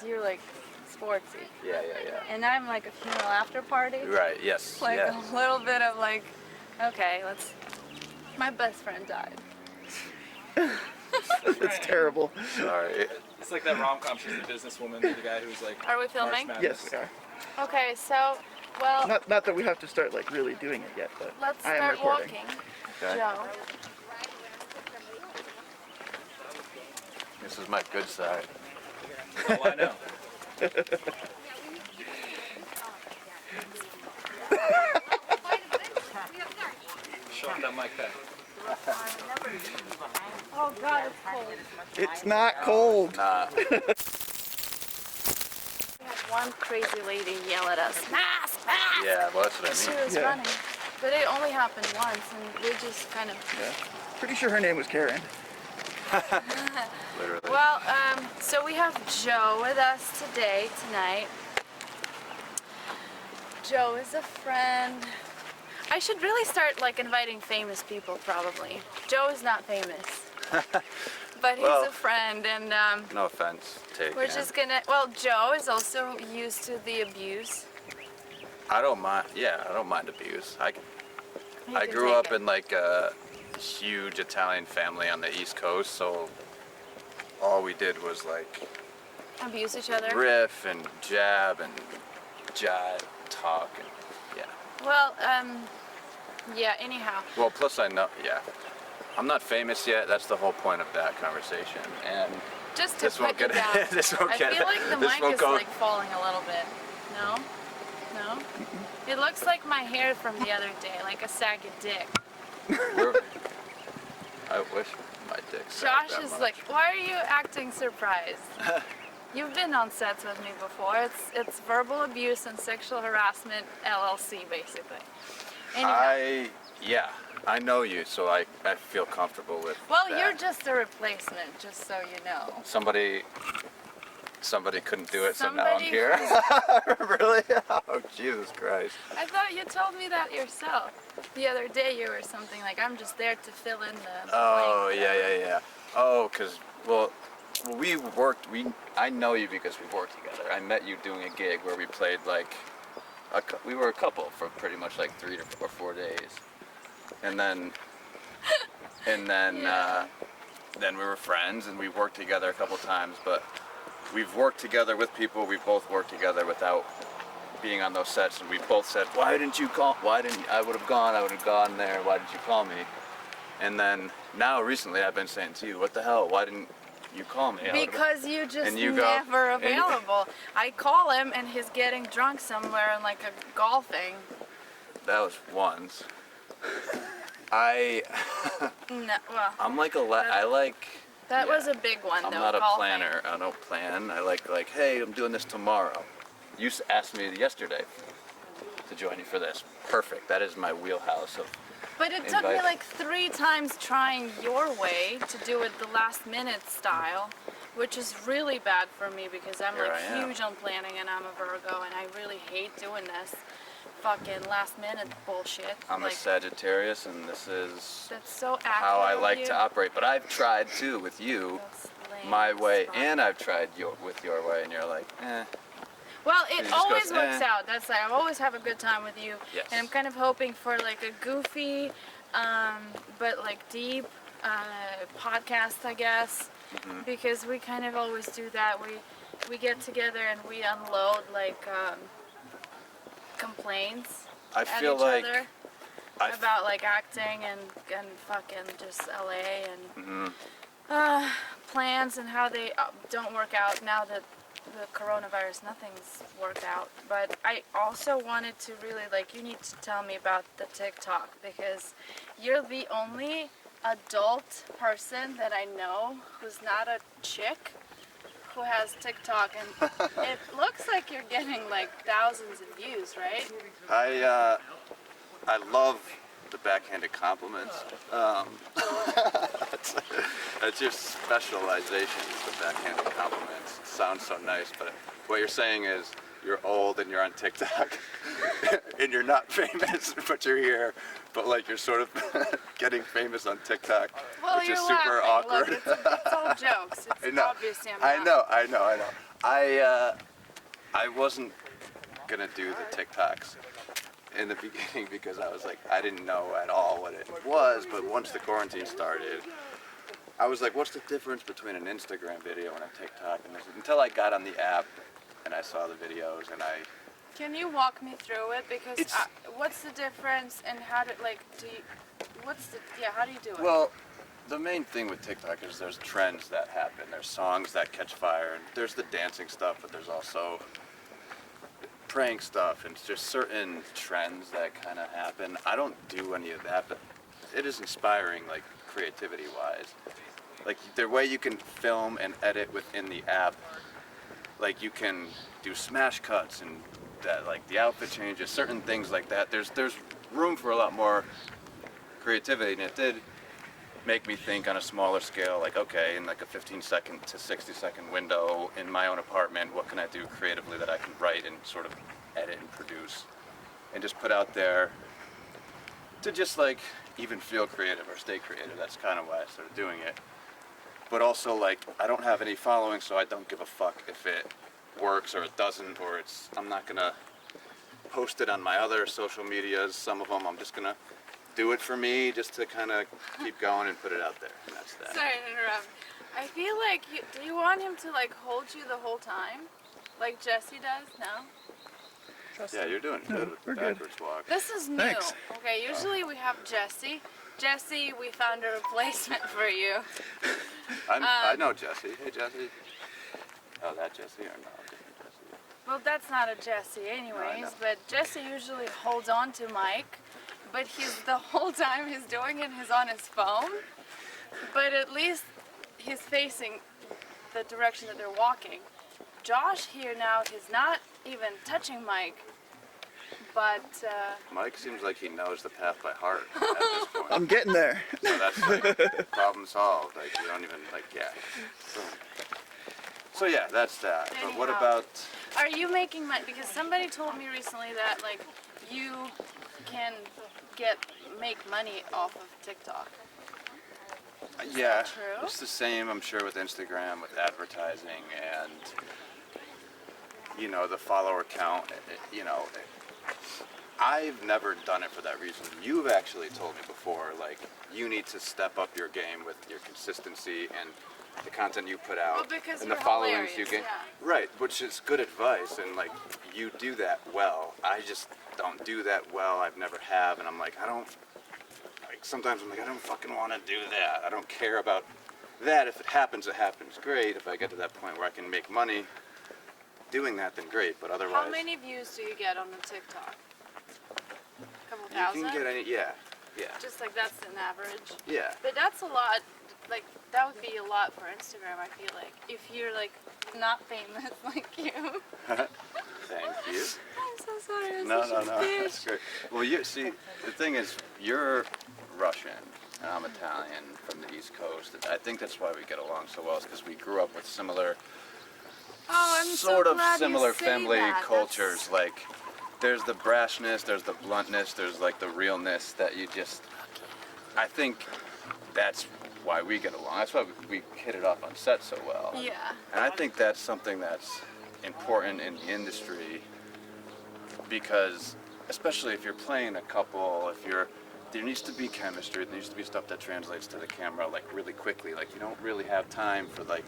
You're like sportsy. Yeah. And I'm like a funeral after party. Right, yes. Like yeah. a little bit of like, okay, my best friend died. It's terrible. Sorry. It's like that rom-com. She's the businesswoman, the guy who's like. Are we filming? March Yes, Madness. we are. Okay, so, well, Not that we have to start like really doing it yet, but let's I am start recording. walking. Okay. Joe. This is my good side. Oh, I know. Show him that mic back. Oh God, it's cold. It's not cold. Nah. We had one crazy lady yell at us, mask, mask! Yeah, well, that's what She I mean. was Yeah. running. But it only happened once, and we just kind of... Yeah. Pretty sure her name was Karen. Literally. Well, so we have Joe with us tonight. Joe is a friend. I should really start like inviting famous people probably. Joe is not famous. But he's Well, a friend, and no offense taken. we're just gonna, well, Joe is also used to the abuse. I don't mind. Yeah, I don't mind abuse. I He can grew take up it. in like a huge Italian family on the East Coast, so all we did was like Abuse each other. riff and jab and jive, talk, and yeah. Well, yeah, anyhow. Well, plus I know, yeah. I'm not famous yet. That's the whole point of that conversation. And Just to this put won't you get down. this won't I get feel like the this mic won't is go. like falling a little bit. No? No? It looks like my hair from the other day, like a sack of dick. I wish my dick sagged Josh that is much. like, why are you acting surprised? You've been on sets with me before. It's verbal abuse and sexual harassment LLC basically. Anyhow. I know you, so I feel comfortable with Well, that. you're just a replacement, just so you know. Somebody couldn't do it, so now I'm Somebody here. Really? Oh, Jesus Christ. I thought you told me that yourself. The other day you were something like, I'm just there to fill in the Oh, blank. yeah. Oh, well, I know you because we worked together. I met you doing a gig where we played like, we were a couple for pretty much like 3 or 4 days. And then Yeah. then we were friends and we worked together a couple times, but we've worked together with people, we both worked together without being on those sets, and we both said, I would have gone there, why didn't you call me? And then now recently I've been saying to you, what the hell, why didn't you call me? Because you just And you go- never and- available. I call him and he's getting drunk somewhere in like a golfing. That was once. No, well, I'm like that yeah. was a big one I'm though. not a golfing. planner. I don't plan. I like, hey, I'm doing this tomorrow. You asked me yesterday to join you for this. Perfect. That is my wheelhouse. But it took me invite- like 3 times trying your way to do it the last minute style, which is really bad for me because I'm Here like I am. huge on planning and I'm a Virgo and I really hate doing this fucking last minute bullshit. I'm a like, Sagittarius, and this is that's so accurate how I of like you. to operate. But I've tried too with you, That's lame my as way, fuck. and I've tried with your way, and you're like, eh. Well, It it just always goes, works eh. out. That's like I always have a good time with you. Yes. And I'm kind of hoping for like a goofy, but like deep podcast, I guess, Mm-hmm. because we kind of always do that. We get together and we unload like complaints I at feel each like other I about like acting and fucking just LA and Mm-hmm. plans and how they don't work out now that the coronavirus, nothing's worked out. But I also wanted to really you need to tell me about the TikTok because you're the only adult person that I know who's not a chick who has TikTok, and it looks like you're getting like thousands of views, right? I love the backhanded compliments. That's your specialization, the backhanded compliments. It sounds so nice, but what you're saying is you're old and you're on TikTok and you're not famous, but you're here, but like you're sort of getting famous on TikTok, Well, which you're is super laughing. awkward. Look, it's all jokes. It's I know. obviously I'm I not. know. I wasn't gonna do the TikToks in the beginning because I was like, I didn't know at all what it was. But once the quarantine started, I was like, what's the difference between an Instagram video and a TikTok? And until I got on the app and I saw the videos and I. Can you walk me through it? Because It's- what's the difference and how do how do you do it? Well, the main thing with TikTok is there's trends that happen. There's songs that catch fire, and there's the dancing stuff, but there's also prank stuff, and just certain trends that kind of happen. I don't do any of that, but it is inspiring, like creativity-wise. Like the way you can film and edit within the app, like you can do smash cuts and that, like the outfit changes, certain things like that. There's room for a lot more creativity, and it did make me think on a smaller scale, like, okay, in like a 15-second to 60-second window in my own apartment, what can I do creatively that I can write and sort of edit and produce and just put out there to just like even feel creative or stay creative. That's kind of why I started doing it. But also, like, I don't have any following, so I don't give a fuck if it works or it doesn't, or I'm not gonna post it on my other social medias. Some of them I'm just gonna do it for me, just to kind of keep going and put it out there. And that's that. Sorry to interrupt. I feel like do you want him to like hold you the whole time, like Jesse does? No. Yeah, you're doing good with we're the good. backwards walk. This is new. Thanks. Okay, usually we have Jesse. Jesse, we found a replacement for you. I know Jesse. Hey, Jesse. Oh, that Jesse or no? Different Jesse. Well, that's not a Jesse anyways, know. but Jesse usually holds on to Mike, but the whole time he's doing it, he's on his phone. But at least he's facing the direction that they're walking. Josh here now, he's not even touching Mike, but Mike seems like he knows the path by heart at this point. I'm getting there. So that's like problem solved. Like you don't even like Boom. So yeah, that's that. But what Anyhow. about? are you making money? Because somebody told me recently that like you can make money off of TikTok. Yeah, true? it's the same. I'm sure with Instagram, with advertising, and the follower count. I've never done it for that reason. You've actually told me before, like, you need to step up your game with your consistency and the content you put out Well, because and you're the followings you hilarious, get. yeah. Right, which is good advice, and like you do that well. I just don't do that well. I've never have, and I'm like, I don't. Like sometimes I'm like, I don't fucking want to do that. I don't care about that. If it happens, it happens. Great. If I get to that point where I can make money doing that, then great. But otherwise, How many views do you get on the TikTok? A couple you thousand? can get any. Yeah. Just like that's an average. Yeah. But that's a lot. Like that would be a lot for Instagram. I feel like if you're like not famous like you. Thank you. I'm so sorry. I'm No, such no, a no. bitch. That's great. Well, you see, the thing is, you're Russian and I'm Italian from the East Coast. And I think that's why we get along so well, is because we grew up with similar, Oh, I'm sort so of glad similar you say family that. cultures. Like, there's the brashness, there's the bluntness, there's like the realness that you just. I think that's why we get along. That's why we hit it off on set so well. Yeah. And I think that's something that's important in the industry because, especially if you're playing a couple, there needs to be chemistry, there needs to be stuff that translates to the camera like really quickly. Like you don't really have time for like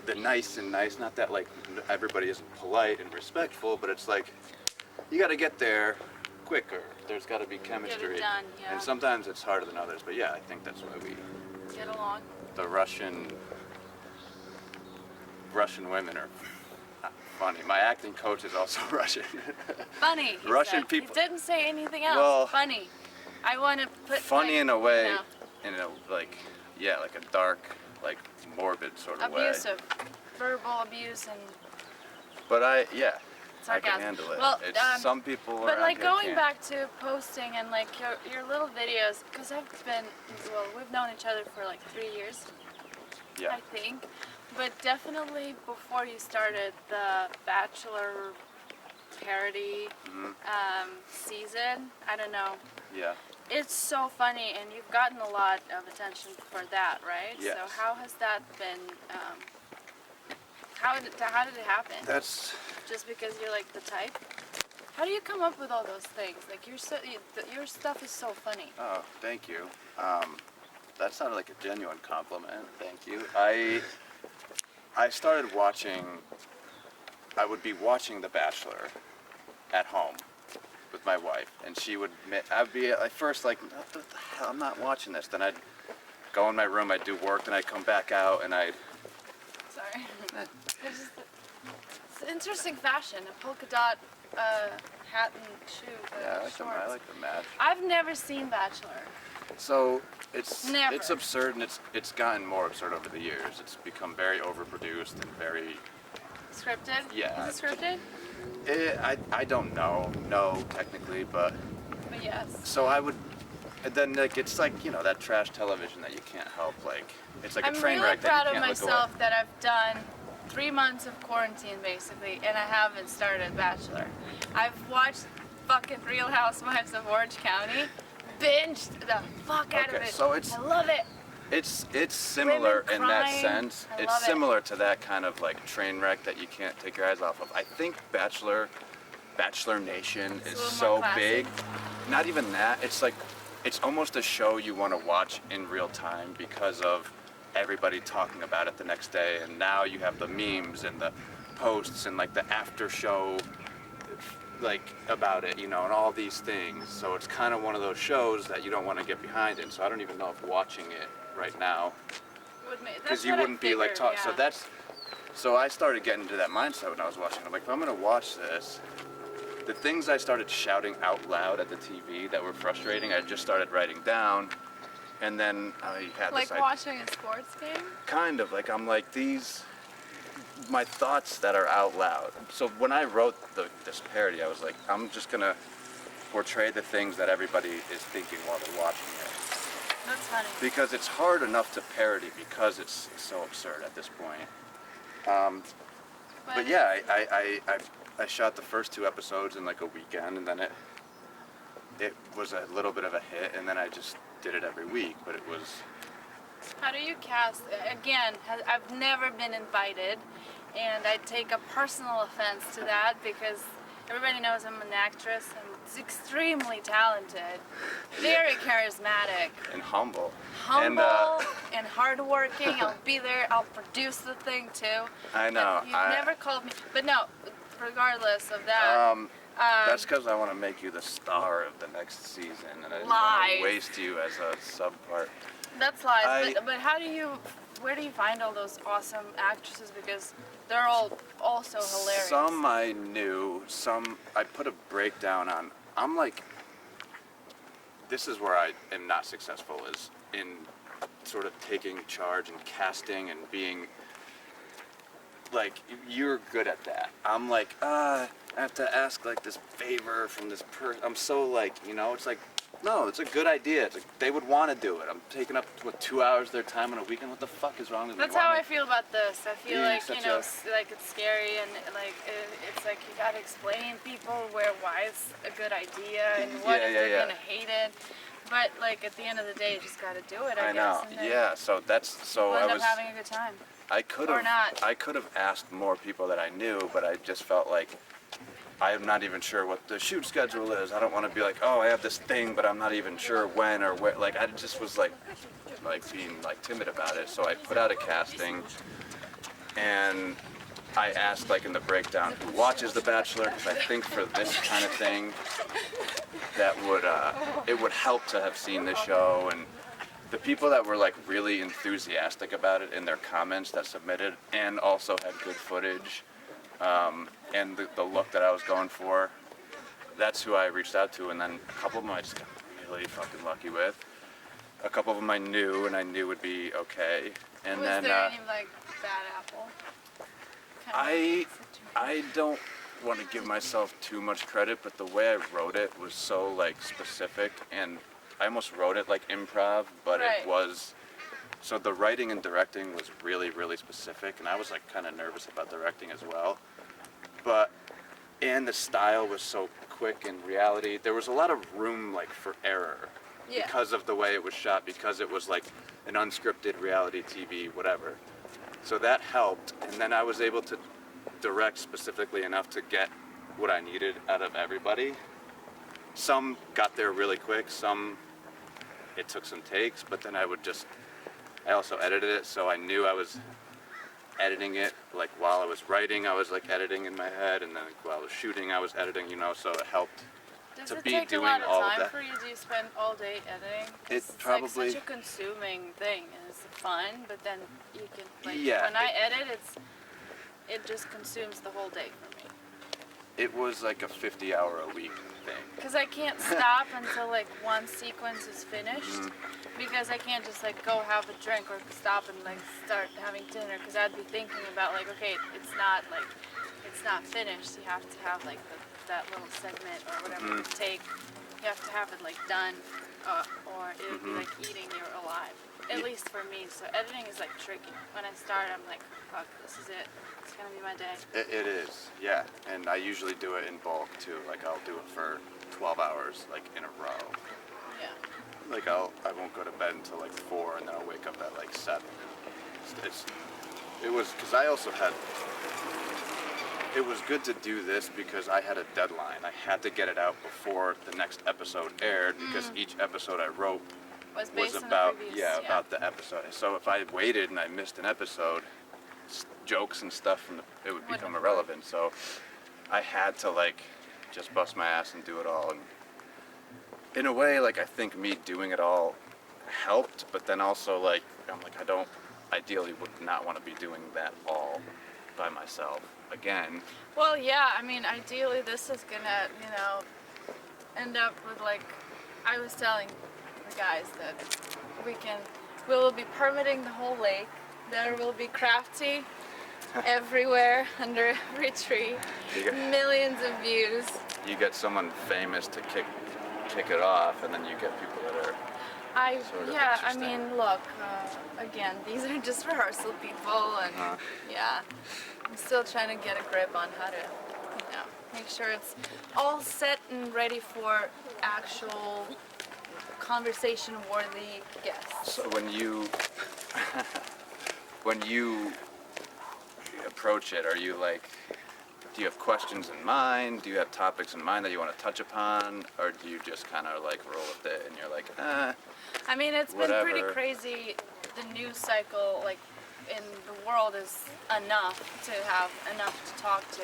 the nice and nice, not that like everybody isn't polite and respectful, but it's like you got to get there quicker. There's got to be chemistry. done, yeah. And sometimes it's harder than others, but yeah, I think that's why we Get along. the Russian women are funny. My acting coach is also Russian. Funny. He Russian said. people- He didn't say anything else. Well, funny. I want to put Funny like, in a way, you know, in a like a dark, like morbid sort of abusive, way. verbal abuse and But I can sarcasm. handle it. Well, It's some people But around like here going can't. back to posting and like your little videos, because we've known each other for like 3 years, Yeah. I think. But definitely before you started the Bachelor parody season, I don't know. Yeah. It's so funny, and you've gotten a lot of attention for that, right? Yes. So how has that been? how did it happen? That's Just because you're like the type? How do you come up with all those things? Like your stuff is so funny. oh, thank you. That sounded like a genuine compliment. Thank you. I started watching. I would be watching The Bachelor at home with my wife, and she would. I'd be at first like, what the hell? I'm not watching this. Then I'd go in my room. I'd do work, then I'd come back out, and I'd. Sorry. It's interesting fashion. A polka dot hat and shoe. Yeah, I shorts. like the match. I've never seen Bachelor. So it's Never. it's absurd, and it's gotten more absurd over the years. It's become very overproduced and very. Scripted? Yeah. Is it scripted? I don't know, no, technically, but But yes. so I would. And then like it's like that trash television that you can't help, like it's like I'm a train really wreck proud that you of can't look myself away. that I've done 3 months of quarantine basically, and I haven't started Bachelor. I've watched fucking Real Housewives of Orange County, binged the fuck out of Okay, it. so it's- I love it. It's similar Women in that crying. sense. I It's love it. similar to that kind of like train wreck that you can't take your eyes off of. I think Bachelor Nation It's a is little so more classy. big. Not even that. It's like it's almost a show you want to watch in real time because of everybody talking about it the next day, and now you have the memes and the posts and like the after show like about it, and all these things. So it's kind of one of those shows that you don't want to get behind in. So I don't even know if watching it right now, because you wouldn't be like talk. So so I started getting into that mindset when I was watching. I'm like, if I'm gonna watch this, the things I started shouting out loud at the TV that were frustrating, I just started writing down, and then I had Like this idea. watching a sports game? Kind of like I'm like my thoughts that are out loud. So when I wrote this parody, I was like, I'm just gonna portray the things that everybody is thinking while they're watching it. That's funny. Because it's hard enough to parody because it's so absurd at this point. But yeah, I shot the first 2 episodes in like a weekend, and then it was a little bit of a hit, and then I just did it every week. But it was. How do you cast? Again, I've never been invited, and I take a personal offense to that because everybody knows I'm an actress. I'm extremely talented, very charismatic, And humble. humble, and hardworking. I'll be there. I'll produce the thing too. I know. But you've never called me. But no, regardless of that. That's because I want to make you the star of the next season, and I didn't want Lies. to waste you as a sub part. That's lies. I- But where do you find all those awesome actresses? Because they're all also hilarious. Some I knew, some I put a breakdown on. I'm like, this is where I am not successful, is in sort of taking charge and casting and being like, you're good at that. I'm like, I have to ask like this favor from this person. I'm so like, it's like, no, it's a good idea. It's like, they would want to do it. I'm taking up 2 hours of their time on a weekend. What the fuck is wrong with me? That's how I feel about this. I feel Being like, such like it's scary and like it's like you gotta explain people why it's a good idea and what if they're gonna hate it. But like at the end of the day, you just gotta do it. I I know. guess. And then Yeah. So we'll I end was. up having a good time. I could Or have. not. I could have asked more people that I knew, but I just felt like I'm not even sure what the shoot schedule is. I don't want to be like, oh, I have this thing, but I'm not even sure when or where. Like I just was like being like timid about it. So I put out a casting, and I asked like in the breakdown who watches The Bachelor, because I think for this kind of thing, that would it would help to have seen the show. And the people that were like really enthusiastic about it in their comments that submitted, and also had good footage, and the look that I was going for, that's who I reached out to. And then a couple of them I just got really fucking lucky with. A couple of them I knew, and I knew would be okay. And Was then there any like bad apple? I don't want to give myself too much credit, but the way I wrote it was so like specific, and I almost wrote it like improv, but Right. it was. So the writing and directing was really, really specific, and I was like kind of nervous about directing as well. And the style was so quick in reality. There was a lot of room like for error because of the way it was shot, because it was like an unscripted reality TV, whatever. So that helped, and then I was able to direct specifically enough to get what I needed out of everybody. Some got there really quick, some it took some takes, but then I also edited it, so I knew I was editing it, like while I was writing, I was like editing in my head, and then while I was shooting, I was editing, so it helped. Does To it be take a doing lot of all of time that. for you? Do you spend all day editing? 'Cause It it's probably- like such a consuming thing, and it's fun, but then you can like Yeah, when I edit, it just consumes the whole day for me. It was like a 50-hour-a-week thing. Because I can't stop until like one sequence is finished. Because I can't just like go have a drink or stop and like start having dinner. Because I'd be thinking about like, okay, it's not finished. You have to have like that little segment or whatever you take. You have to have it like done, or it would be like eating you alive. At least for me. So editing is like tricky. When I start, I'm like, fuck, this is it. It's gonna be my day. It is, yeah. And I usually do it in bulk too. Like I'll do it for 12 hours, like in a row. Yeah. Like I won't go to bed until like 4, and then I'll wake up at like 7. It was because I also had. It was good to do this because I had a deadline. I had to get it out before the next episode aired because each episode I wrote Was was based on about the previous, about the episode. So if I waited and I missed an episode, jokes and stuff from it would become Wouldn't irrelevant. So I had to like just bust my ass and do it all. And in a way, like I think me doing it all helped, but then also like I'm like I ideally would not want to be doing that all by myself again. Well, yeah, I mean, ideally this is gonna, end up with like, I was telling the guys that we will be permitting the whole lake. There will be crafty everywhere, under every tree, You get, millions of views. you get someone famous to kick it off, and then you get people that are sort of I interesting. mean, look, again, these are just rehearsal people, and yeah, I'm still trying to get a grip on how to, make sure it's all set and ready for actual conversation-worthy guests. So when you approach it, are you like, do you have questions in mind? Do you have topics in mind that you want to touch upon, or do you just kind of like roll with it and you're like, I mean, it's been pretty whatever. crazy. The news cycle, like, in the world is enough to have enough to talk to.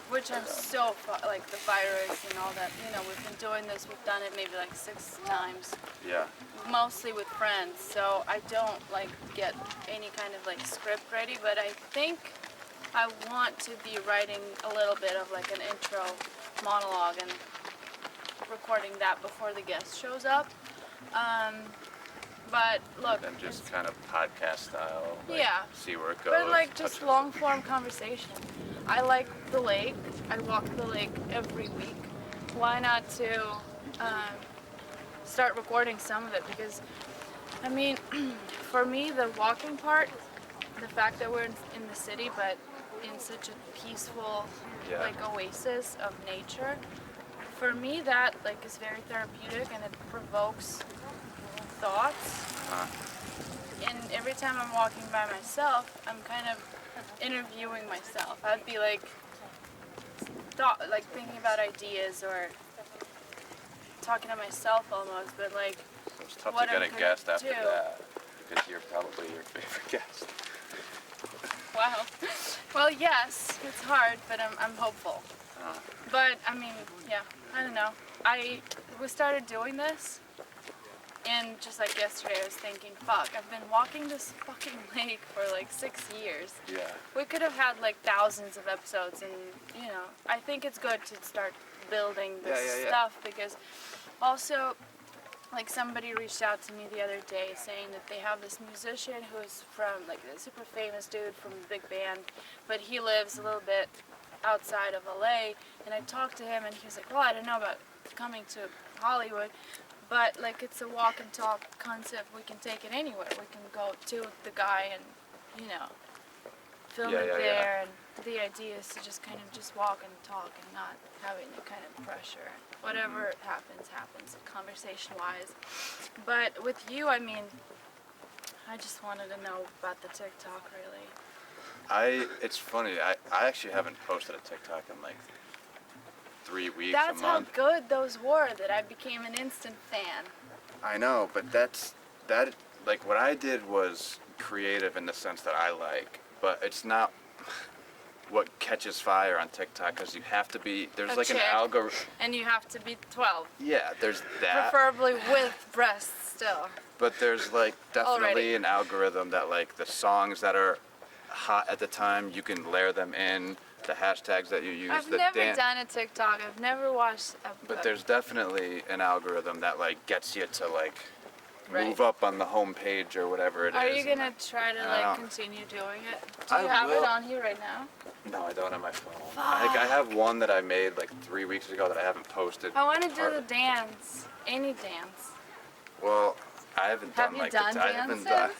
Which I'm so, like, the virus and all that, we've been doing this, we've done it maybe like 6 times, yeah, mostly with friends, so I don't, like, get any kind of, like, script ready, but I think I want to be writing a little bit of, like, an intro monologue and recording that before the guest shows up. But look, and just kind of podcast style, like, Yeah. see where it goes. but like touch just on long form conversation. I like the lake. I walk the lake every week. Why not to start recording some of it? Because I mean, for me, the walking part, the fact that we're in the city, but in such a peaceful, Yeah. like, oasis of nature, for me that like is very therapeutic and it provokes thoughts. And every time I'm walking by myself, I'm kind of interviewing myself. I'd be like, thinking about ideas or talking to myself almost, but like, So it's tough what to get I'm a guest gonna after do. that, because you're probably your favorite guest. wow. Well, yes, it's hard, but I'm hopeful. But I mean, yeah, I don't know. We started doing this, and just like yesterday, I was thinking, fuck, I've been walking this fucking lake for like 6 years. Yeah. We could have had like thousands of episodes, and I think it's good to start building this Yeah. stuff because also, like, somebody reached out to me the other day saying that they have this musician who's from, like, a super famous dude from a big band, but he lives a little bit outside of LA, and I talked to him and he was like, well, I don't know about coming to Hollywood, but like it's a walk and talk concept. We can take it anywhere. We can go to the guy and film Yeah, it yeah, there, and the idea is to just kind of just walk and talk and not have any kind of pressure. Whatever happens conversation wise. But with you, I mean, I just wanted to know about the TikTok, really. It's funny. I actually haven't posted a TikTok in like 3 weeks, That's a how month. good those were that I became an instant fan. I know, but like what I did was creative in the sense that I like, but it's not what catches fire on TikTok because you have to be. There's A like chick. an algorithm. And you have to be 12. Yeah, there's that. Preferably with breasts still. But there's like definitely Already. an algorithm that like the songs that are hot at the time, you can layer them in, the hashtags that you use. I've the never done a TikTok. I've never watched a But there's definitely an algorithm that like gets you to like Right. move up on the home page or whatever it is. Are you gonna try to I like don't- continue doing it? Do I you have it will. on here right now? No, I don't have my phone. I have one that I made like 3 weeks ago that I haven't posted. I want to do Part- the dance. Any dance. Well, I haven't Have done you like done I haven't dances? done.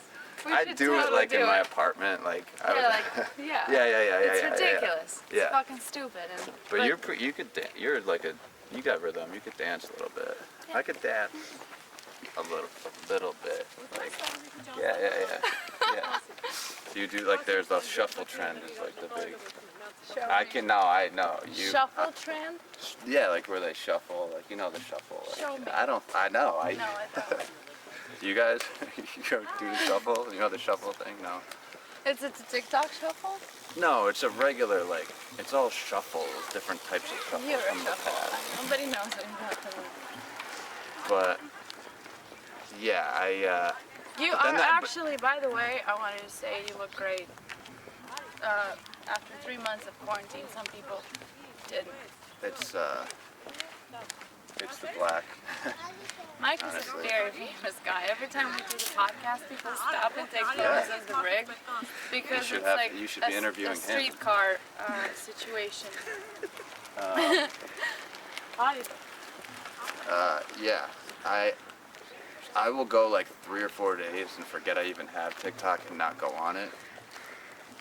We I should do it totally like in do my it. apartment, like. I Yeah, would- like yeah. yeah. It's yeah. ridiculous. Yeah. It's fucking stupid. And, But you could you're like you got rhythm. You could dance a little bit. I could dance a little bit. Like yeah. You do like there's the shuffle trend is like the big. show I me. can no, I know you. Shuffle trend? Yeah, like where they shuffle, like you know the shuffle. Like, Show me. I know. No, I don't. You guys, you do the shuffle? You know the shuffle thing? No. Is it a TikTok shuffle? No, it's a regular like. It's all shuffles, different types of shuffles You're a from the shuffle. past. Nobody knows anything. But yeah, You But then are that- actually, by the way, I wanted to say you look great. After 3 months of quarantine, some people didn't. it's the black. Mike is a Honestly. very famous guy. Every time we do the podcast, people stop and take photos of the rig because should it's have- like you should be interviewing a him. streetcar situation. Hi. Yeah, I will go like 3 or 4 days and forget I even have TikTok and not go on it,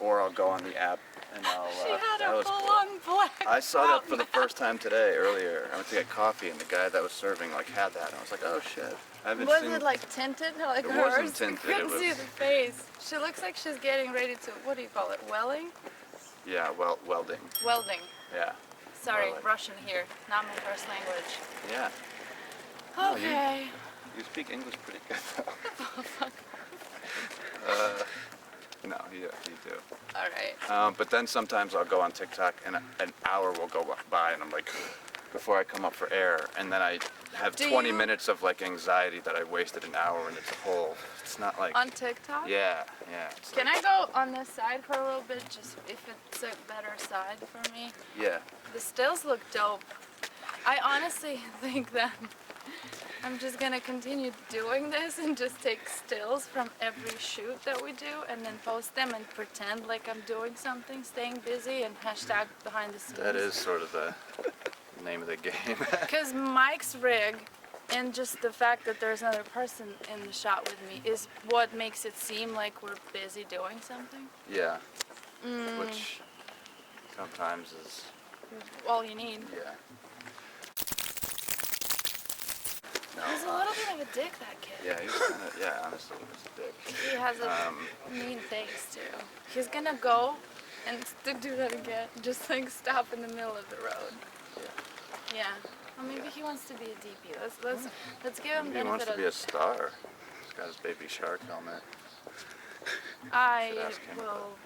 or I'll go on the app and I'll. She had that a was cool. full-on black. I saw that for the first time today earlier. I went to get coffee and the guy that was serving like had that and I was like, oh shit. I haven't Was seen. it like tinted like It hers? wasn't tinted, I couldn't it see was- the face. She looks like she's getting ready to, what do you call it, welling? Yeah, welding. Welding. Yeah. Sorry, Welling. Russian here, not my first language. Yeah. No, you- Okay. You speak English pretty good though. Oh, fuck. No, you do. All right. But then sometimes I'll go on TikTok and an hour will go by and I'm like, before I come up for air, and then I have Do 20 you- minutes of like anxiety that I wasted an hour and it's a whole. It's not like. On TikTok? Yeah. It's Can I go on this side for a little bit, just if it's a better side for me? Yeah. The stills look dope. I honestly think that I'm just gonna continue doing this and just take stills from every shoot that we do and then post them and pretend like I'm doing something, staying busy, and hashtag behind the scenes. That is sort of the name of the game. Because Mike's rig and just the fact that there's another person in the shot with me is what makes it seem like we're busy doing something. Yeah. Which sometimes is. All you need. Yeah. He's a little bit of a dick, that kid. Yeah, he's kind of. Yeah, honestly, he's a dick. He has a mean face too. He's gonna go and do that again. Just like stop in the middle of the road. Yeah. Well, maybe he wants to be a DP. Let's give him Maybe he wants benefit to be a of. star. He's got his baby shark helmet. I Should ask him will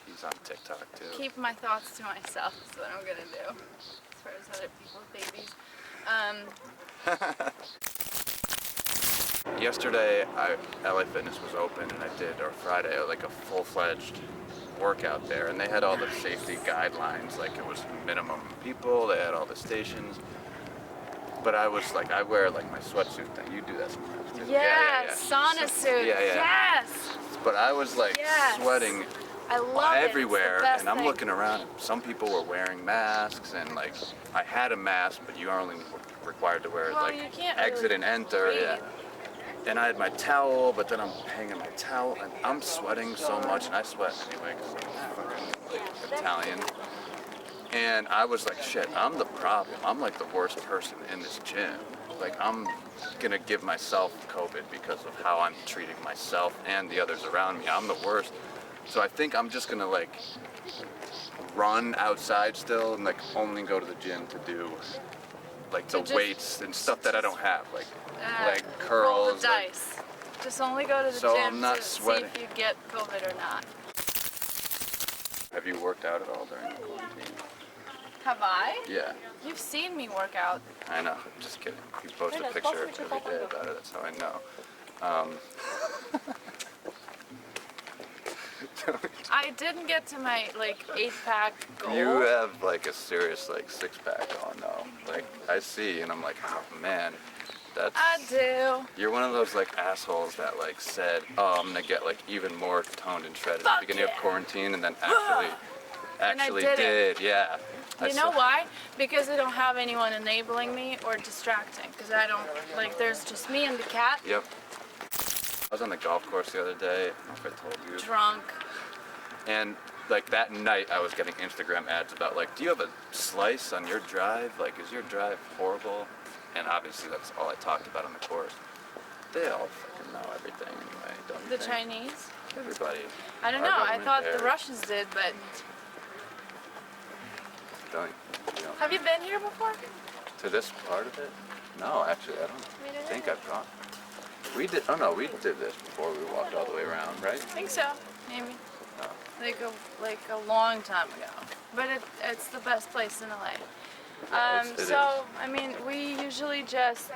He's on TikTok too. keep my thoughts to myself. That's what I'm gonna do. As far as other people's babies. Yesterday, LA Fitness was open and I did, or Friday, like a full-fledged workout there, and they had all the safety guidelines, like it was minimum people, they had all the stations. But I was like, I wear like my sweatsuit thing. You do that sometimes too. Yes, sauna suit. Yeah. Yes. But I was like Yes. sweating I love everywhere, it. It's the best and I'm thing. looking around. Some people were wearing masks, and like I had a mask, but you are only required to wear it Well, like you can't exit really and enter. breathe. Yeah. And I had my towel, but then I'm hanging my towel, and I'm sweating so much, and I sweat anyway because I'm fucking like, Italian. And I was like, shit, I'm the problem. I'm like the worst person in this gym. like I'm gonna give myself COVID because of how I'm treating myself and the others around me. I'm the worst. So I think I'm just gonna like run outside still and like only go to the gym to do like the weights and stuff that I don't have, like leg curls. Roll the dice. Just only go to the So gym I'm not to sweating. see if you get COVID or not. Have you worked out at all during the quarantine? Have I? Yeah, You've seen me work out. I know. Just kidding. You post a picture every day about it. That's how I know. I didn't get to my like 8-pack goal. You have like a serious like 6-pack on though. Like I see, and I'm like, oh man, that's. I do. You're one of those like assholes that like said, oh, I'm gonna get like even more toned and shredded at the beginning of quarantine, and then actually did did. Yeah. You know why? Because I don't have anyone enabling me or distracting. Because I don't, like, there's just me and the cat. Yep. I was on the golf course the other day. I don't know if I told you. Drunk. And like that night, I was getting Instagram ads about like, do you have a slice on your drive? Like, is your drive horrible? And obviously, that's all I talked about on the course. They all fucking know everything anyway, don't you The think? Chinese? Everybody. I don't Our know. I government thought there. the Russians did, but Don't you know? have you been here before? To this part of it? No, actually, I don't We didn't? think I've gone. We did. Oh no, we did this before we walked all the way around, right? I think so. Maybe. No. Like a long time ago. But it's the best place in LA. Yeah, it So I mean, we usually just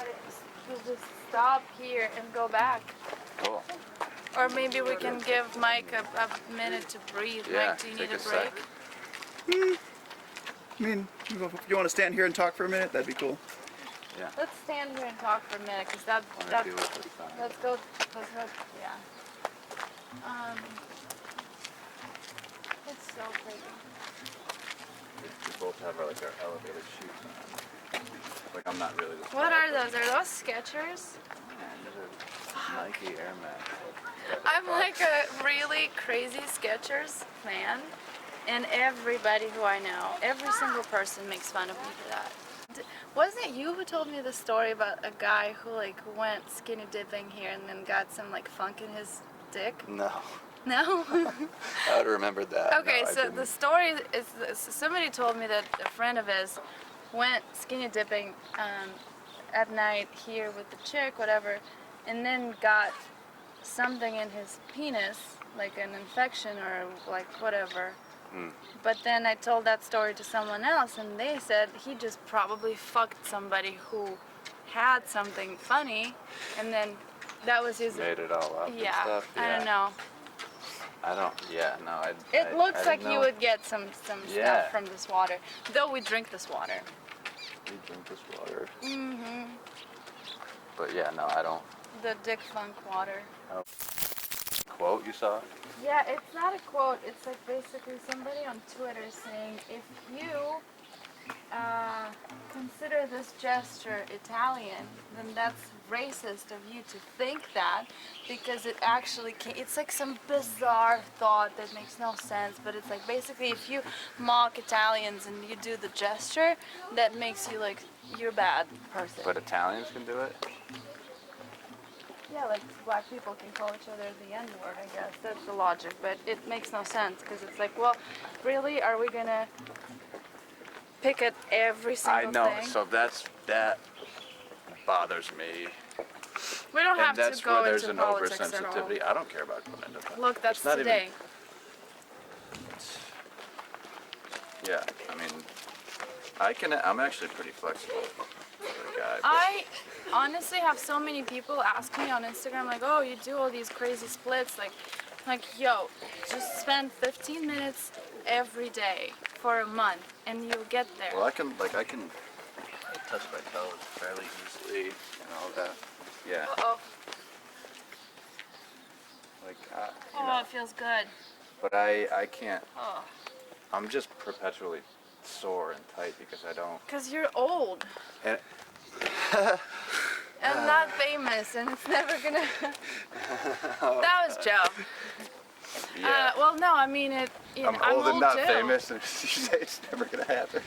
stop here and go back. Cool. Or maybe we can give Mike a minute to breathe. Yeah, Mike, do you need take a a break? sec. I mean, if you want to stand here and talk for a minute, that'd be cool. Yeah. Let's stand here and talk for a minute, cause that Wanna do it this time. let's go, yeah. It's so pretty. We both have our, like our elevated shoes on. Like I'm not really. What are those? Are those Skechers? Man, those are Nike Air Max. I'm like a really crazy Skechers fan, and everybody who I know, every single person makes fun of me for that. Wasn't it you who told me the story about a guy who like went skinny dipping here and then got some like funk in his dick? No. No? I would have remembered that. Okay, No, I so didn't. the story is somebody told me that a friend of his went skinny dipping at night here with the chick, whatever, and then got something in his penis, like an infection or like whatever. But then I told that story to someone else, and they said he just probably fucked somebody who had something funny, and then that was his. Made it all up. Yeah, And stuff. I don't know. I don't. Yeah, no. It looks I like didn't you know. would get some Yeah. stuff from this water, though we drink this water. We drink this water. Mhm. But yeah, no, I don't. The Dick Funk water. Quote you saw? Yeah, it's not a quote. It's like basically somebody on Twitter saying, if you consider this gesture Italian, then that's racist of you to think that, because it actually it's like some bizarre thought that makes no sense, but it's like basically if you mock Italians and you do the gesture, that makes you like, you're a bad person. But Italians can do it? Yeah, like black people can call each other the N-word, I guess. That's the logic, but it makes no sense because it's like, well, really, are we gonna pick at every single I know. thing? So that bothers me. We don't have And that's to go where there's into an politics at all. oversensitivity. I don't care about going into that. Look, that's It's not today. Yeah, I mean, I'm actually pretty flexible for a guy. But I honestly have so many people ask me on Instagram, like, oh, you do all these crazy splits, like, yo, just spend 15 minutes every day for a month, and you'll get there. well, I can touch my toes fairly easily and all that. Yeah, Oh, like, oh, it feels good. but I can't. Oh, I'm just perpetually sore and tight because I don't. because you're old. And I'm not famous, and it's never gonna. That was Joe. Yeah. Well, no, I mean it. You know, I'm old and not too. famous, and you say it's never gonna happen.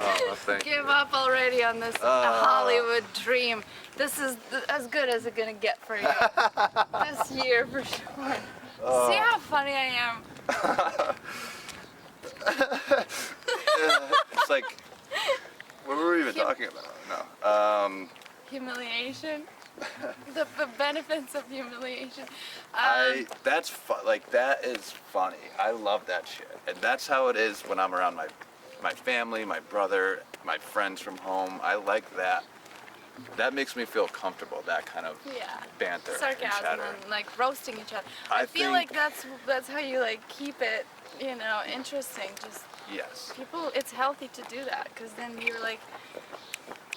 Oh, well, thank you. Give up already on this Hollywood dream. This is as good as it's gonna get for you this year for sure. See how funny I am? It's like, what were we even talking about? No. Humiliation. The benefits of humiliation. That's like that is funny. I love that shit, and that's how it is when I'm around my family, my brother, my friends from home. I like that. That makes me feel comfortable. That kind of Yeah. banter, and Sarcasm chatter. and like roasting each other. I I feel think- like that's how you like keep it, you know, interesting. Just Yes. people, it's healthy to do that because then you're like,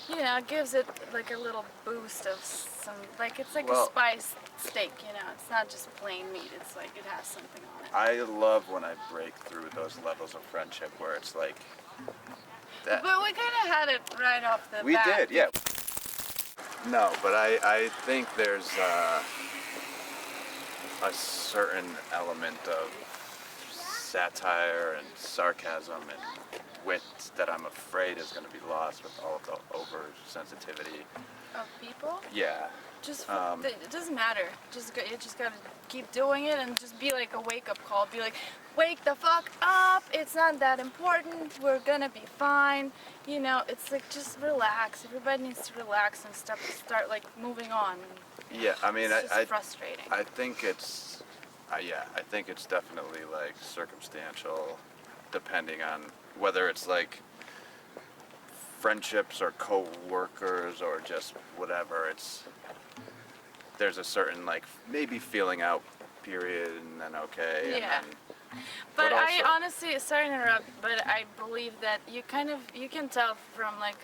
you know, it gives it like a little boost of some, like it's like Well- a spiced steak, you know. It's not just plain meat. It's like it has something on it. I love when I break through those levels of friendship where it's like that. But we kind of had it right off the We bat. did, yeah. No, but I think there's a certain element of satire and sarcasm and wit that I'm afraid is going to be lost with all of the oversensitivity. Of people. Yeah. Just Um, it doesn't matter. You just gotta keep doing it and just be like a wake up call. Be like, wake the fuck up. It's not that important. We're gonna be fine. You know, it's like just relax. Everybody needs to relax and start like moving on. Yeah, I mean, It's just frustrating. I think it's, yeah, I think it's definitely like circumstantial, depending on whether it's like friendships or co-workers or just whatever. There's a certain like maybe feeling out period and then okay. Yeah. And then, But I also- honestly, sorry to interrupt, but I believe that you can tell from like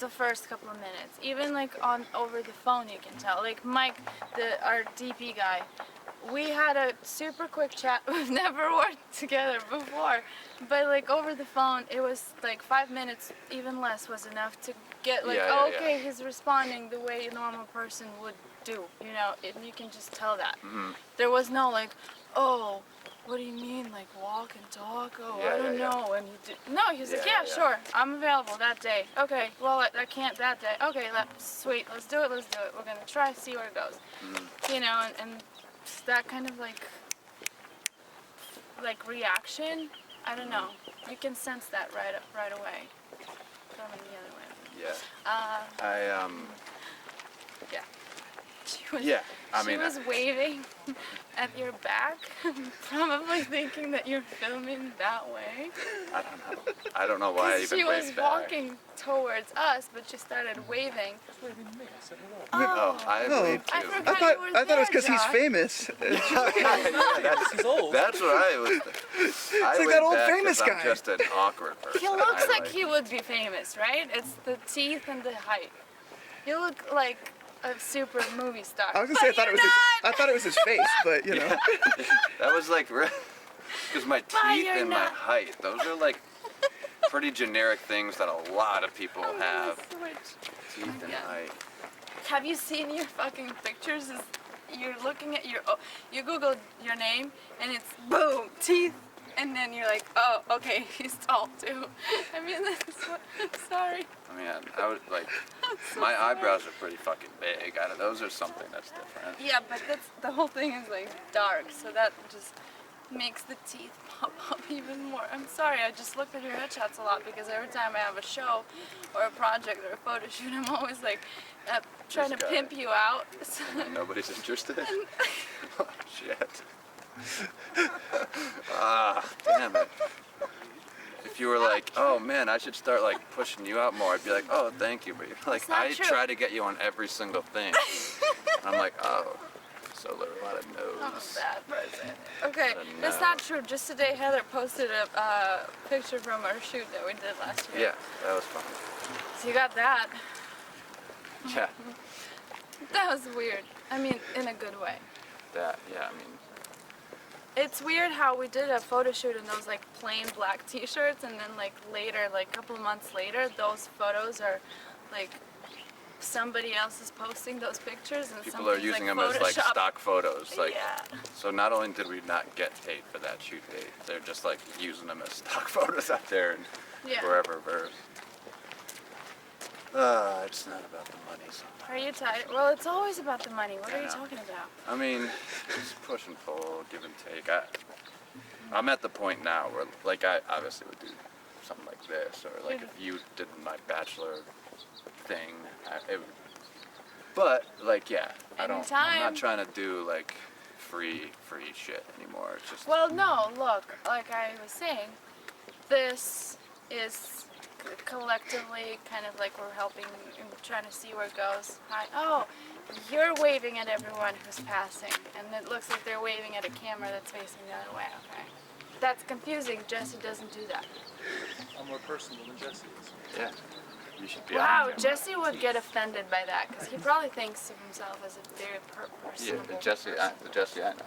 the first couple of minutes, even like over the phone you can tell. Like Mike, our DP guy, we had a super quick chat. We've never worked together before, but like over the phone, it was like 5 minutes, even less was enough to get like, Yeah, yeah, okay, he's responding the way a normal person would do, you know, and you can just tell that. There was no like, oh, what do you mean, like walk and talk? Oh, Yeah, I don't yeah, yeah. know. And no, he was like, Yeah, yeah, yeah. sure, I'm available that day. Okay, well, I can't that day. Okay, sweet, let's do it. We're gonna try, see where it goes. You know, and that kind of like reaction. I don't know. You can sense that right away. Coming the other way. yeah. Yeah. She was, Yeah, I she mean, was waving at your back, probably thinking that you're filming that way. I don't know. I don't know why I even She was waved back. walking towards us, but she started waving. Waving to me. I said hello. Oh, I Oh. waved I too. forgot I you were thought it was there, because he's Josh. famous. He's old. That's what I was. I like waved that old back 'cause famous I'm guy. just an awkward person. He looks I like he would be famous, right? It's the teeth and the height. You look like a super movie star. I was gonna say But you're I thought it was his face, but you know. That was like, because my teeth you're and my not. height, those are like pretty generic things that a lot of people I'm gonna have. switch. Teeth and Yeah. height. Have you seen your fucking pictures? You're looking at you Google your name and it's boom, teeth. And then you're like, oh, okay, he's tall too. I mean, that's what, sorry. I mean, I would like, my eyebrows are pretty fucking big. Those are something that's different. Yeah, but the whole thing is like dark, so that just makes the teeth pop up even more. I'm sorry, I just looked at your headshots a lot because every time I have a show or a project or a photo shoot, I'm always like trying This to guy. pimp you out. So, Nobody's interested. Oh, shit. Ah, damn it. If you were like, oh man, I should start like pushing you out more, I'd be like, oh, thank you. But you're like, That's not I true. try to get you on every single thing. I'm like, oh, so a lot of I'm no's. a bad person. Okay, I that's know. not true. Just today, Heather posted a picture from our shoot that we did last year. Yeah, that was fun. So you got that. Yeah, That was weird. I mean, in a good way. yeah, I mean, It's weird how we did a photo shoot in those like plain black t-shirts and then like later, like a couple months later, those photos are like somebody else is posting those pictures and People are something's, using like, them as like Photoshopped. stock photos. Like, Yeah. so not only did we not get paid for that shoot date, they're just like using them as stock photos out there and Yeah. wherever. It's not about the money somehow. Are you tired? Well, it's always about the money. What I are you know. talking about? I mean, it's push and pull, give and take. I'm at the point now where, like, I obviously would do something like this, or like if you did my bachelor thing, it would. But like, yeah, I'm Anytime. not trying to do like free shit anymore. It's just. Well, no, look, like I was saying, this is collectively kind of like we're helping and trying to see where it goes. Hi. Oh, you're waving at everyone who's passing, and it looks like they're waving at a camera that's facing the other way. Okay. That's confusing. Jesse doesn't do that. I'm more personal than Jesse is. Yeah. You should be. Wow, on camera. Jesse would get offended by that because he probably thinks of himself as a very personable Yeah, the Jesse I know.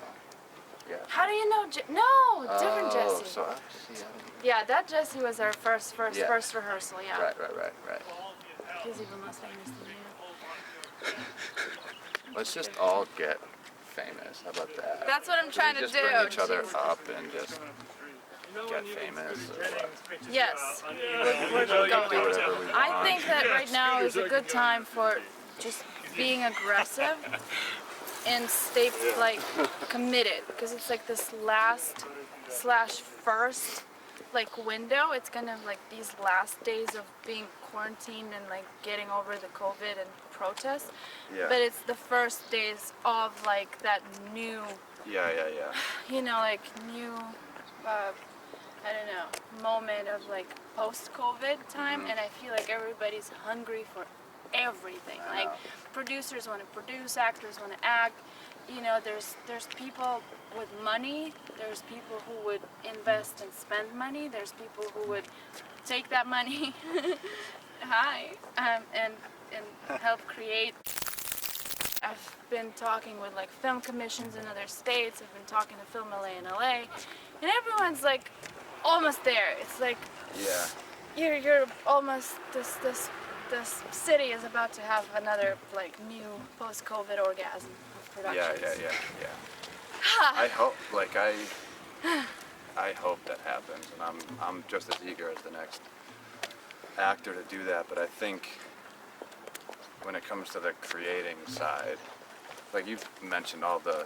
Yeah. How do you know? No, different Oh, Jesse. so see, Yeah, that Jesse was our first Yeah. rehearsal. Yeah. right. He's even less famous than you. Let's just all get famous. How about that? That's what I'm trying to just do. bring each other Jesus. up and just get famous. Or what? Yes, we're Do going. whatever we want. I think that right now is a good time for just being aggressive and stay like committed because it's like this last/first like window. It's kind of like these last days of being quarantined and like getting over the COVID and protests. Yeah. But it's the first days of like that new, Yeah. you know, like new, I don't know, moment of like post-COVID time, and I feel like everybody's hungry for everything. I Like know. producers want to produce, actors want to act. You know, there's people with money. There's people who would invest and spend money. There's people who would take that money, and help create. I've been talking with like film commissions in other states. I've been talking to Film LA in LA, and everyone's like almost there. It's like Yeah. you're almost this city is about to have another like new post-COVID orgasm of productions. Yeah. I hope, I hope that happens, and I'm just as eager as the next actor to do that. But I think when it comes to the creating side, like you've mentioned, all the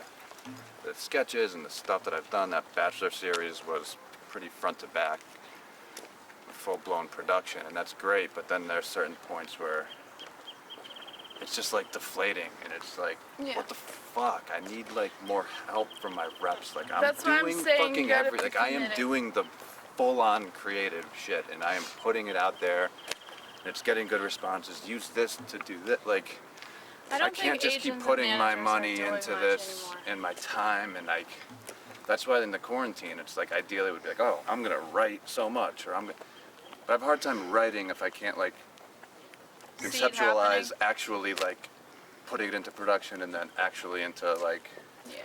sketches and the stuff that I've done. That Bachelor series was pretty front to back, full-blown production, and that's great. But then there's certain points where it's just like deflating, and it's like, Yeah. what the fuck? I need like more help from my reps. Like I'm That's why I'm doing saying you fucking gotta everything. be Like I am committed. doing the full-on creative shit, and I am putting it out there. And it's getting good responses. Use this to do that. Like I I don't can't think just keep agents and putting my managers are money doing into much this anymore. and my time, and like that's why in the quarantine it's like ideally it would be like, oh, I'm gonna write so much, or I'm gonna. But I have a hard time writing if I can't like See it conceptualize happening. actually like putting it into production and then actually into like, Yeah.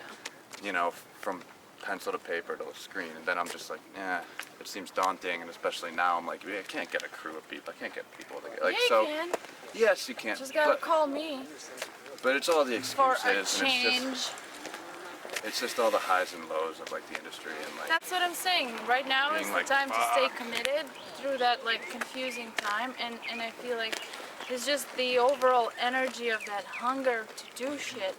you know, from pencil to paper to a screen, and then I'm just like, yeah, it seems daunting, and especially now I'm like, I can't get a crew of people, I can't get people to get like Yeah, so. you can. Yes, you can. Just gotta call me But it's all the for excuses, a and change. it's just all the highs and lows of like the industry, and like That's what I'm saying. Right now is Being the like, time to stay fuck. committed through that like confusing time, and I feel like it's just the overall energy of that hunger to do shit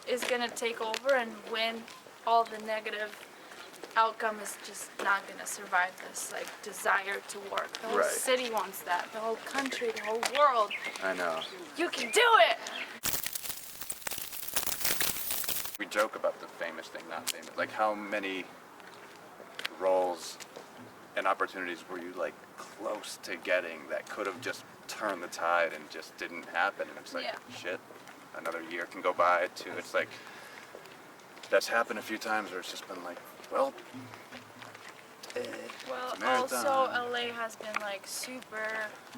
is gonna take over and win. All the negative outcome is just not gonna survive this like desire to work. The whole Right. city wants that. The whole country, the whole world. I know. You can do it. We joke about the famous thing, not famous. Like how many roles and opportunities were you like close to getting that could have just turned the tide and just didn't happen? And it's like, Yeah. shit, another year can go by too. It's like, that's happened a few times where it's just been like, well, Well, It's a marathon. also LA has been like super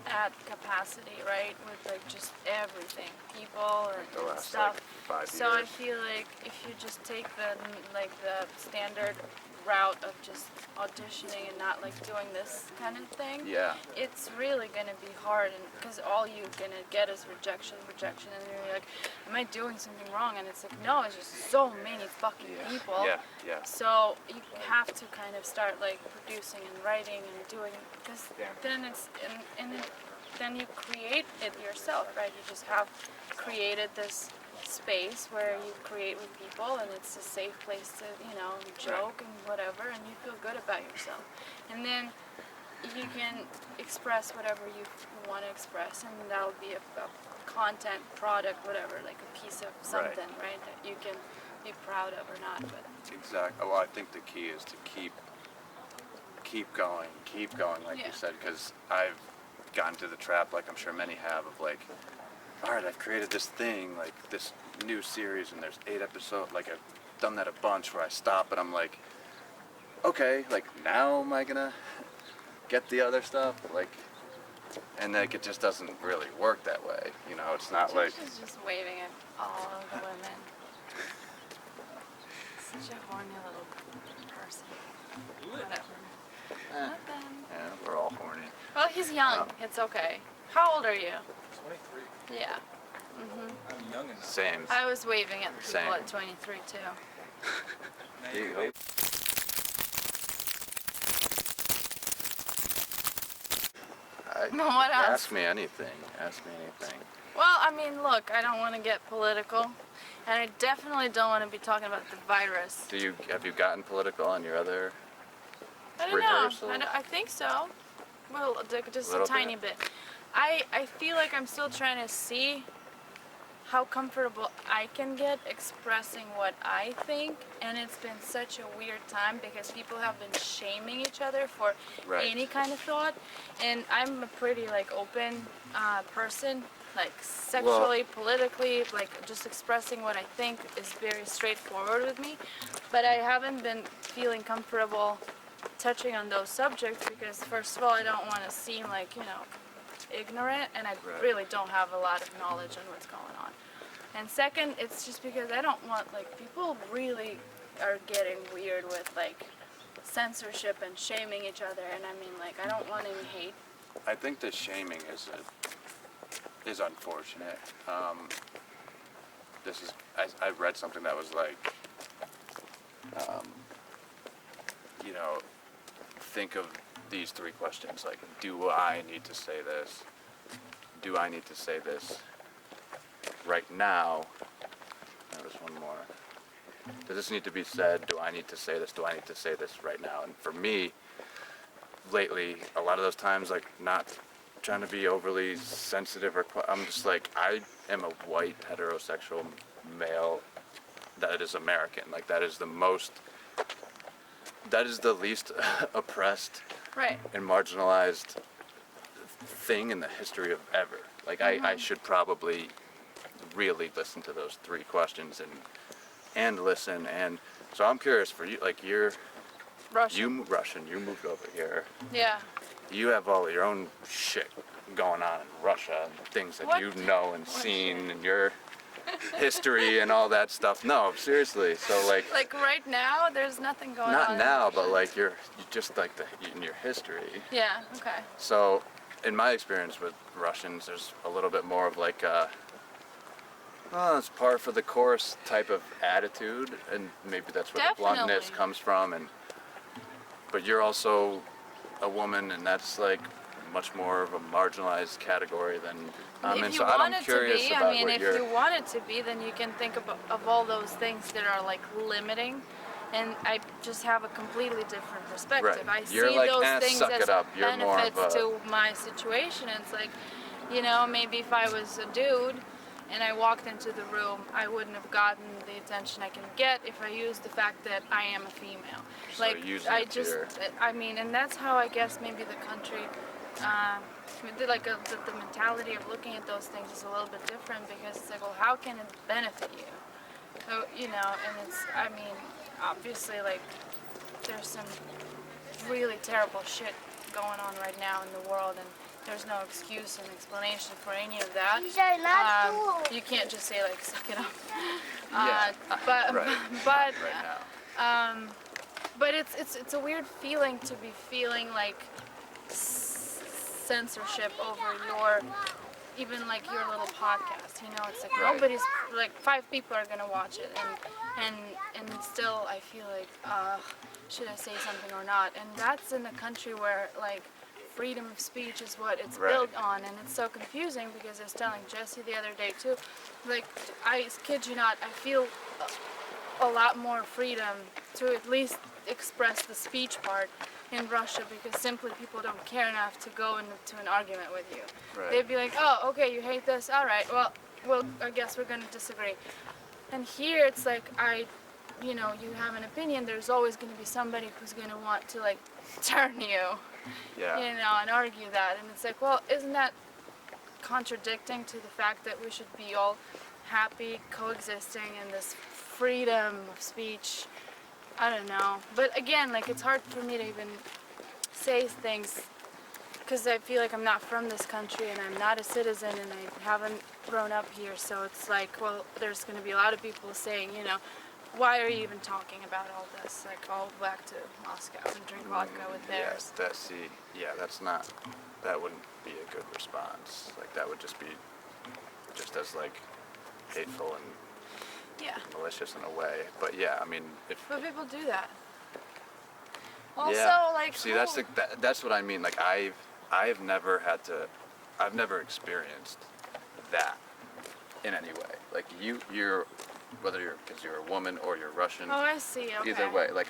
at capacity, right? With like just everything, people the and last stuff. like 5 So I years. feel like if you just take the like the standard route of just auditioning and not like doing this kind of thing, Yeah. it's really gonna be hard, and because all you're gonna get is rejection, and you're like, am I doing something wrong? And it's like, no, it's just so many fucking people. Yeah. Yeah. So you have to kind of start like producing and writing and doing, because then it's then you create it yourself, right? You just have created this space where you create with people, and it's a safe place to, joke and whatever, and you feel good about yourself. And then you can express whatever you want to express, and that'll be a content, product, whatever, like a piece of something, right? That you can be proud of or not. But Exactly. Well, I think the key is to keep going, like you said, because I've gotten to the trap, like I'm sure many have, of like, all right, I've created this thing, like this new series, and there's 8 episodes, like I've done that a bunch where I stop and I'm like, okay, like now am I gonna get the other stuff? Like, and like it just doesn't really work that way, it's not like... She's just waving at all of the women. Such a horny little person. Whatever. Nothing. Yeah, we're all horny. Well, he's young. It's okay. How old are you? 23. Yeah. I'm young enough. Same. I was waving at the people Same. at 23 too. Now you go. What else? Ask me anything. Well, I mean, look, I don't want to get political, and I definitely don't want to be talking about the virus. Have you gotten political on your other... I don't know. rehearsals? I think so. Well, just a Little tiny bit. I feel like I'm still trying to see how comfortable I can get expressing what I think, and it's been such a weird time because people have been shaming each other for any kind of thought, and I'm a pretty like open person, like sexually, politically, like just expressing what I think is very straightforward with me, but I haven't been feeling comfortable touching on those subjects because first of all, I don't want to seem like, ignorant, and I really don't have a lot of knowledge on what's going on. And second, it's just because I don't want, like, people really are getting weird with, like, censorship and shaming each other, and I mean, like, I don't want any hate. I think the shaming is unfortunate. I read something that was like, think of these 3 questions, like, do I need to say this? Do I need to say this right now? There was one more. Does this need to be said? Do I need to say this? Do I need to say this right now? And for me, lately, a lot of those times, like, not trying to be overly sensitive, I'm just like, I am a white heterosexual male that is American. Like, that is the least oppressed and marginalized thing in the history of ever. Like, I should probably really listen to those 3 questions and listen. And so I'm curious for you, like, you're Russian, you moved over here. Yeah. You have all your own shit going on in Russia and things that you know and seen in your history and all that stuff. No, seriously. So like right now, there's nothing going on. Not now, but like you're just like in your history. Yeah. Okay. So, in my experience with Russians, there's a little bit more of like it's par for the course type of attitude, and maybe that's where the bluntness comes from. But you're also a woman, and that's like much more of a marginalized category than I'm in. So I'm curious about what if you want it to be, then you can think of all those things that are like limiting, and I just have a completely different perspective. Right. I see You're like, those things suck as it up. You're more of benefits to my situation. It's like, maybe if I was a dude and I walked into the room, I wouldn't have gotten the attention I can get if I used the fact that I am a female. So like, and that's how I guess maybe the country, the mentality of looking at those things is a little bit different, because it's like, well, how can it benefit you? So, and it's, obviously, like, there's some really terrible shit going on right now in the world, and there's no excuse and explanation for any of that. You can't just say, like, suck it up. Yeah. But right. but right now. But it's a weird feeling to be feeling like censorship over your, even like your little podcast. You know, it's like Right. nobody's, like 5 people are gonna watch it, and still I feel like, should I say something or not? And that's in a country where like freedom of speech is what it's Right. built on, and it's so confusing because I was telling Jesse the other day too, like I kid you not, I feel a lot more freedom to at least express the speech part in Russia because simply people don't care enough to go into an argument with you. Right. They'd be like, oh, okay, you hate this, all right, well, I guess we're gonna disagree. And here it's like, you know, you have an opinion, there's always gonna be somebody who's gonna want to like turn you, Yeah. you know, and argue that. And it's like, well, isn't that contradicting to the fact that we should be all happy coexisting in this freedom of speech? I don't know. But again, like it's hard for me to even say things because I feel like I'm not from this country and I'm not a citizen and I haven't grown up here. So it's like, well, there's going to be a lot of people saying, you know, why are you even talking about all this? Like, all back to Moscow and drink vodka with theirs. That wouldn't be a good response. Like that would just be just as like hateful and Yeah. malicious in a way. But yeah, I mean, if But people do that. Also, yeah. like, See, that's what I mean. Like I've never experienced that in any way. Like you're whether because you're a woman or you're Russian. oh, I see. Okay. Either way, like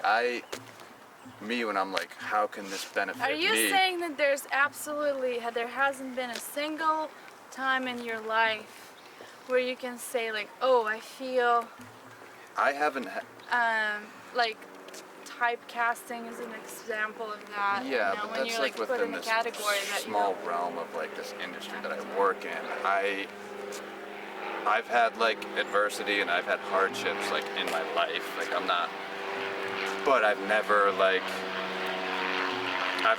when I'm like, how can this benefit Are you me? saying that there hasn't been a single time in your life where you can say like, oh, I feel I haven't. like typecasting is an example of that. Yeah, you know, but when that's you're like put within in a this category that small realm of like this industry that I work in. I've had like adversity and I've had hardships like in my life. Like but I've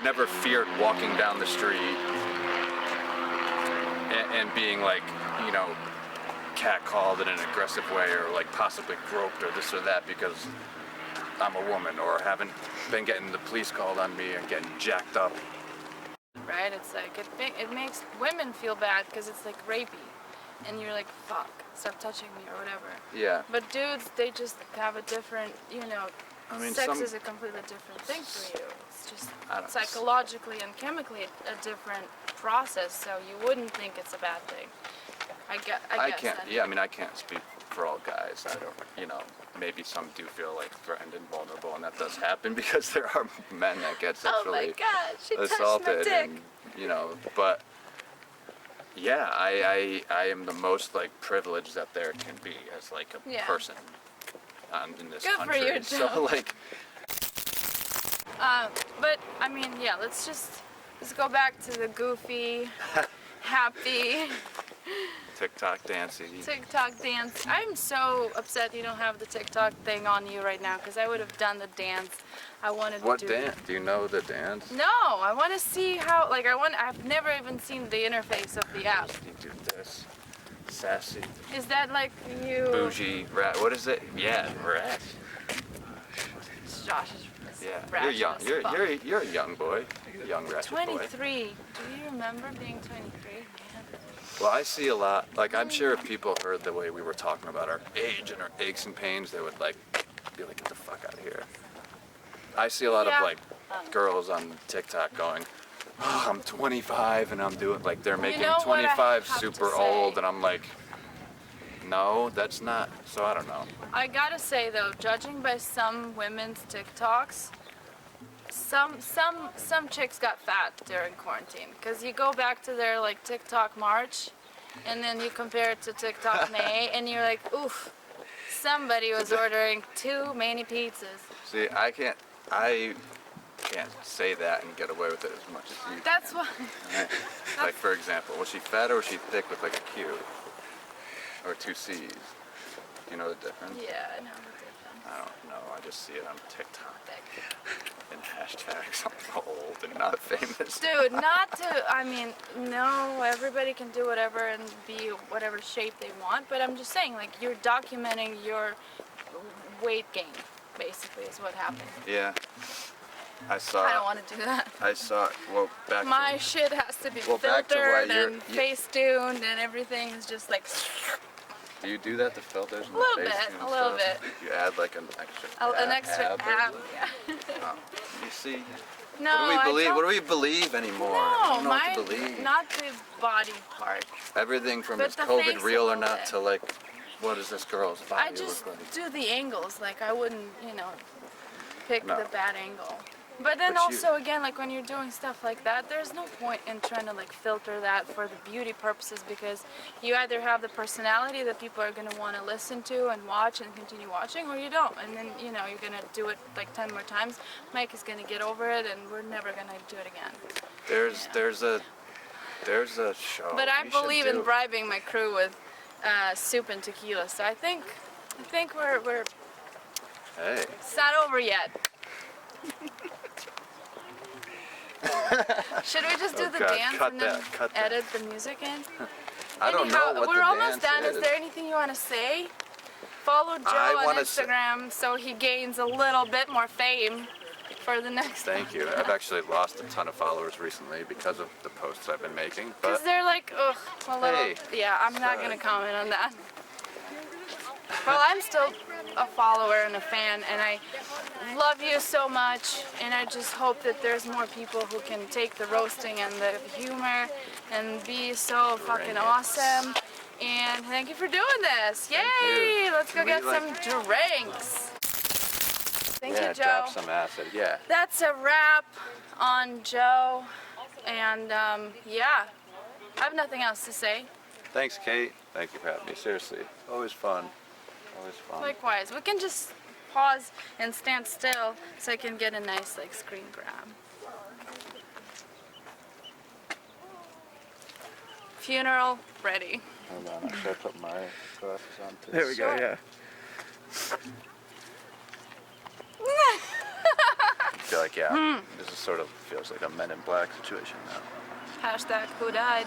never feared walking down the street and being like, you know, catcalled in an aggressive way or like possibly groped or this or that because I'm a woman, or haven't been getting the police called on me and getting jacked up. right? It's like it makes women feel bad because it's like rapey, and you're like, fuck, stop touching me or whatever. Yeah. But dudes, they just have a different, you know, I mean, sex is a completely different thing for you. It's just I don't- psychologically and chemically a different process, so you wouldn't think it's a bad thing. I guess. I can't. Yeah, I mean, I can't speak for all guys. I don't. You know, maybe some do feel like threatened and vulnerable, and that does happen because there are men that get Oh my sexually god, she touched my assaulted, dick. and you know. But yeah, I am the most like privileged that there can be as like a Yeah. person in this Good for country. you, So Joe. like, But I mean, yeah, let's go back to the goofy, happy TikTok dancing. TikTok dance. I'm so upset you don't have the TikTok thing on you right now because I would have done the dance I wanted What to do. dance? Do you know the dance? No, I want to see how. Like, I've never even seen the interface of the app. You do this. Sassy. Is that like you? Bougie. What is it? Yeah, rat. Josh is Yeah, you're ratchet young. as You're fuck. you're a young boy, a young ratchet boy. 23. Do you remember being 23? Man. Well, I see a lot. Like, I'm sure if people heard the way we were talking about our age and our aches and pains, they would like be like, "Get the fuck out of here." I see a lot Yeah. of like girls on TikTok going, "Oh, I'm 25 and I'm doing like they're making know what I 25 have to super say? old," and I'm like, "No, that's not." So I don't know. I gotta say though, judging by some women's TikToks, some chicks got fat during quarantine. Cause you go back to their like TikTok March, and then you compare it to TikTok May, and you're like, oof, somebody was ordering too many pizzas. See, I can't say that and get away with it as much as you. That's can. why. Like, for example, was she fat or was she thick with like a Q? Or 2 C's? Do you know the difference? Yeah, I know the difference. I don't know. I just see it on TikTok and hashtags. I'm old and not famous. Dude, not to, I mean, no, everybody can do whatever and be whatever shape they want, but I'm just saying, like, you're documenting your weight gain. basically, is what happened. Yeah. I saw. I don't want to do that. I saw. Well, back. My to, shit has to be Well, back to why filtered you're- and face-tuned, and everything is just like Do you do that to filters? And A little the face bit, and a little stuff? bit. You add like an extra. an extra ab or ab. something? Yeah. Oh, you see. No, What do we I believe? don't- What do we believe anymore? I No, don't know what to believe. not the body part. Everything from but is the COVID face real a or little not bit. to like, what does this girl's body I just look like? do the angles. Like I wouldn't, pick No. the bad angle. But then But also again, like when you're doing stuff like that, there's no point in trying to like filter that for the beauty purposes, because you either have the personality that people are gonna want to listen to and watch and continue watching, or you don't. And then you're gonna do it like 10 more times. Mike is gonna get over it, and we're never gonna do it again. There's a show. But I we should believe in do. bribing my crew with soup and tequila, so I think we're Hey. it's not over yet. Should we just do Oh, the God, dance cut and then that, cut that. edit the music in? I don't Anyhow, know what we're the almost dance done. Is there anything you want to say? Follow Joe I on wanna say- Instagram so he gains a little bit more fame for the next. Thank you. I've actually lost a ton of followers recently because of the posts I've been making. Because But they're like, ugh, a little. Hey. Yeah, I'm not gonna comment on that. Well, I'm still a follower and a fan, and I love you so much, and I just hope that there's more people who can take the roasting and the humor and be so fucking it. awesome. And thank you for doing this. Yay! you. Let's go Can we, get like- some drinks. Thank yeah, you, Joe. drop some acid. Yeah. That's a wrap on Joe, and yeah, I have nothing else to say. Thanks, Kate. Thank you for having me. Seriously, always fun. Always fun. Likewise, we can just pause and stand still so I can get a nice like screen grab. Funeral ready. Hold on, should I put my glasses on too? There we go. Sure. Yeah. I feel like, yeah, this is sort of feels like a Men in Black situation now. Hashtag who died.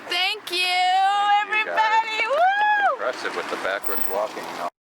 Thank you, everybody. Woo! Impressive with the backwards walking.